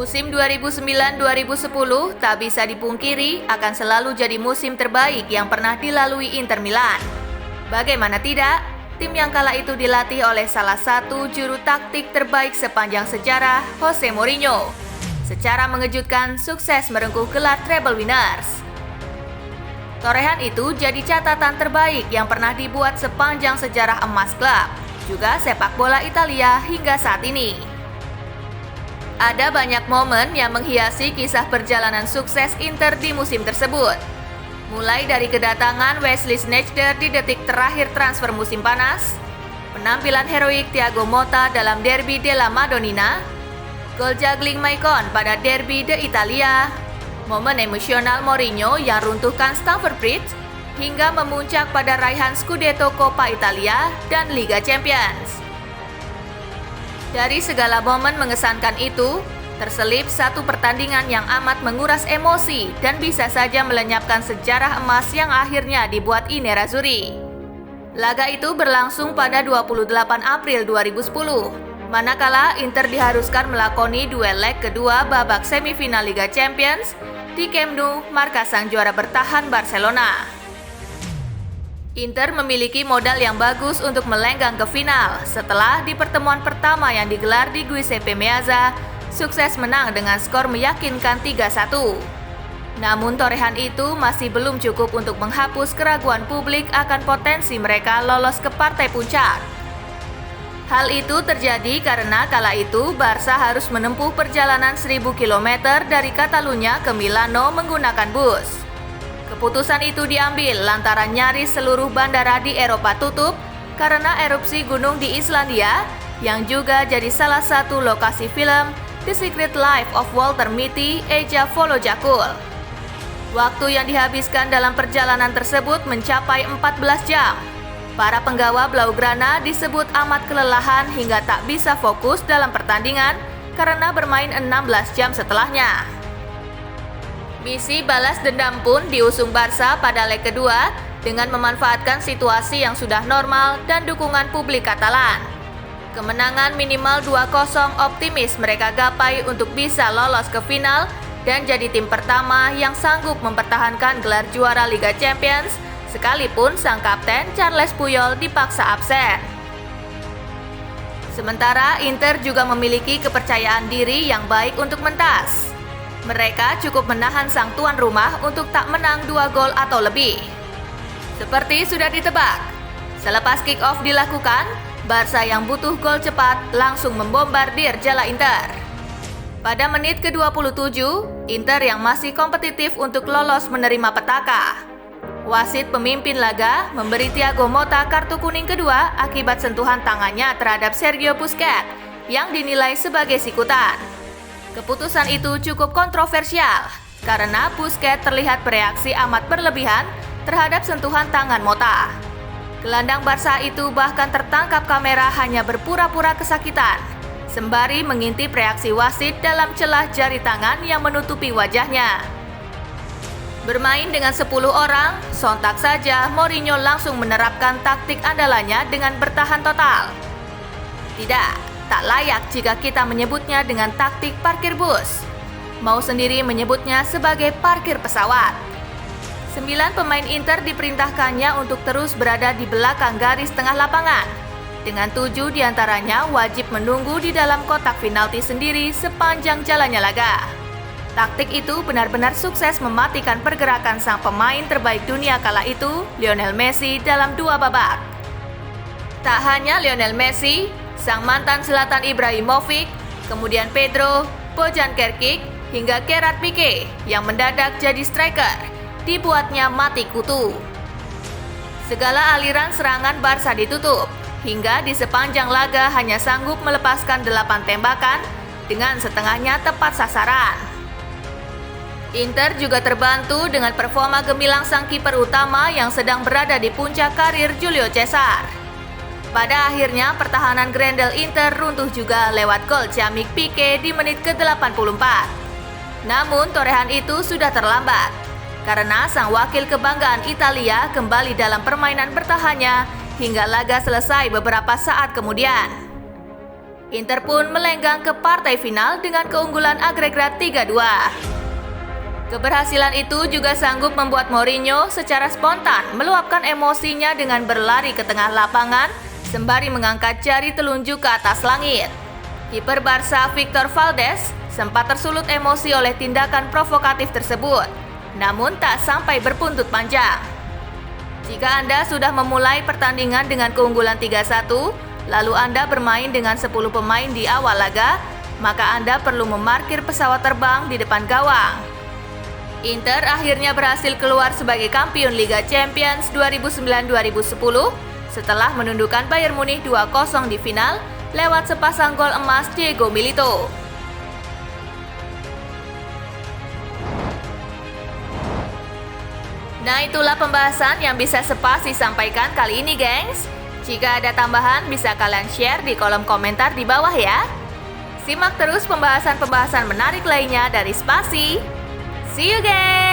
Musim 2009-2010 tak bisa dipungkiri akan selalu jadi musim terbaik yang pernah dilalui Inter Milan. Bagaimana tidak, tim yang kala itu dilatih oleh salah satu juru taktik terbaik sepanjang sejarah, Jose Mourinho, secara mengejutkan sukses merengkuh gelar treble winners. Torehan itu jadi catatan terbaik yang pernah dibuat sepanjang sejarah emas klub, juga sepak bola Italia hingga saat ini. Ada banyak momen yang menghiasi kisah perjalanan sukses Inter di musim tersebut. Mulai dari kedatangan Wesley Sneijder di detik terakhir transfer musim panas, penampilan heroik Thiago Motta dalam Derby della Madonnina, gol juggling Maicon pada Derby d'Italia, momen emosional Mourinho yang runtuhkan Stamford Bridge, hingga memuncak pada raihan Scudetto Coppa Italia dan Liga Champions. Dari segala momen mengesankan itu, terselip satu pertandingan yang amat menguras emosi dan bisa saja melenyapkan sejarah emas yang akhirnya dibuat I Nerazzurri. Laga itu berlangsung pada 28 April 2010, manakala Inter diharuskan melakoni duel leg kedua babak semifinal Liga Champions di Camp Nou, markas sang juara bertahan Barcelona. Inter memiliki modal yang bagus untuk melenggang ke final setelah di pertemuan pertama yang digelar di Giuseppe Meazza, sukses menang dengan skor meyakinkan 3-1. Namun torehan itu masih belum cukup untuk menghapus keraguan publik akan potensi mereka lolos ke partai puncak. Hal itu terjadi karena kala itu Barca harus menempuh perjalanan 1000 km dari Catalunya ke Milano menggunakan bus. Keputusan itu diambil lantaran nyaris seluruh bandara di Eropa tutup karena erupsi gunung di Islandia yang juga jadi salah satu lokasi film The Secret Life of Walter Mitty Eja Volojakul. Waktu yang dihabiskan dalam perjalanan tersebut mencapai 14 jam. Para penggawa Blaugrana disebut amat kelelahan hingga tak bisa fokus dalam pertandingan karena bermain 16 jam setelahnya. Misi balas dendam pun diusung Barca pada leg kedua dengan memanfaatkan situasi yang sudah normal dan dukungan publik Katalan. Kemenangan minimal 2-0 optimis mereka gapai untuk bisa lolos ke final dan jadi tim pertama yang sanggup mempertahankan gelar juara Liga Champions sekalipun sang kapten Charles Puyol dipaksa absen. Sementara Inter juga memiliki kepercayaan diri yang baik untuk mentas. Mereka cukup menahan sang tuan rumah untuk tak menang 2 gol atau lebih. Seperti sudah ditebak, selepas kick-off dilakukan, Barca yang butuh gol cepat langsung membombardir jala Inter. Pada menit ke-27, Inter yang masih kompetitif untuk lolos menerima petaka. Wasit pemimpin laga memberi Thiago Motta kartu kuning kedua akibat sentuhan tangannya terhadap Sergio Busquets yang dinilai sebagai sikutan. Keputusan itu cukup kontroversial karena Busquets terlihat bereaksi amat berlebihan terhadap sentuhan tangan Motta. Gelandang Barca itu bahkan tertangkap kamera hanya berpura-pura kesakitan, sembari mengintip reaksi wasit dalam celah jari tangan yang menutupi wajahnya. Bermain dengan 10 orang, sontak saja Mourinho langsung menerapkan taktik andalannya dengan bertahan total. Tidak. Tak layak jika kita menyebutnya dengan taktik parkir bus. Mau sendiri menyebutnya sebagai parkir pesawat. 9 pemain Inter diperintahkannya untuk terus berada di belakang garis tengah lapangan. Dengan 7 diantaranya wajib menunggu di dalam kotak penalti sendiri sepanjang jalannya laga. Taktik itu benar-benar sukses mematikan pergerakan sang pemain terbaik dunia kala itu, Lionel Messi, dalam 2 babak. Tak hanya Lionel Messi, sang mantan Zlatan Ibrahimovic, kemudian Pedro, Bojan Krkić, hingga Gerard Pique yang mendadak jadi striker, dibuatnya mati kutu. Segala aliran serangan Barca ditutup, hingga di sepanjang laga hanya sanggup melepaskan 8 tembakan dengan setengahnya tepat sasaran. Inter juga terbantu dengan performa gemilang sang kiper utama yang sedang berada di puncak karir Julio Cesar. Pada akhirnya pertahanan Grendel Inter runtuh juga lewat gol ciamik Pique di menit ke-84. Namun torehan itu sudah terlambat karena sang wakil kebanggaan Italia kembali dalam permainan bertahannya hingga laga selesai beberapa saat kemudian. Inter pun melenggang ke partai final dengan keunggulan agregat 3-2. Keberhasilan itu juga sanggup membuat Mourinho secara spontan meluapkan emosinya dengan berlari ke tengah lapangan sembari mengangkat jari telunjuk ke atas langit. Kiper Barca Victor Valdés sempat tersulut emosi oleh tindakan provokatif tersebut, namun tak sampai berbuntut panjang. Jika Anda sudah memulai pertandingan dengan keunggulan 3-1, lalu Anda bermain dengan 10 pemain di awal laga, maka Anda perlu memarkir pesawat terbang di depan gawang. Inter akhirnya berhasil keluar sebagai kampiun Liga Champions 2009-2010 setelah menundukkan Bayern Munich 2-0 di final lewat sepasang gol emas Diego Milito. Nah, itulah pembahasan yang bisa Sepas disampaikan kali ini, gengs. Jika ada tambahan, bisa kalian share di kolom komentar di bawah ya. Simak terus pembahasan-pembahasan menarik lainnya dari Spasi. See you, gengs!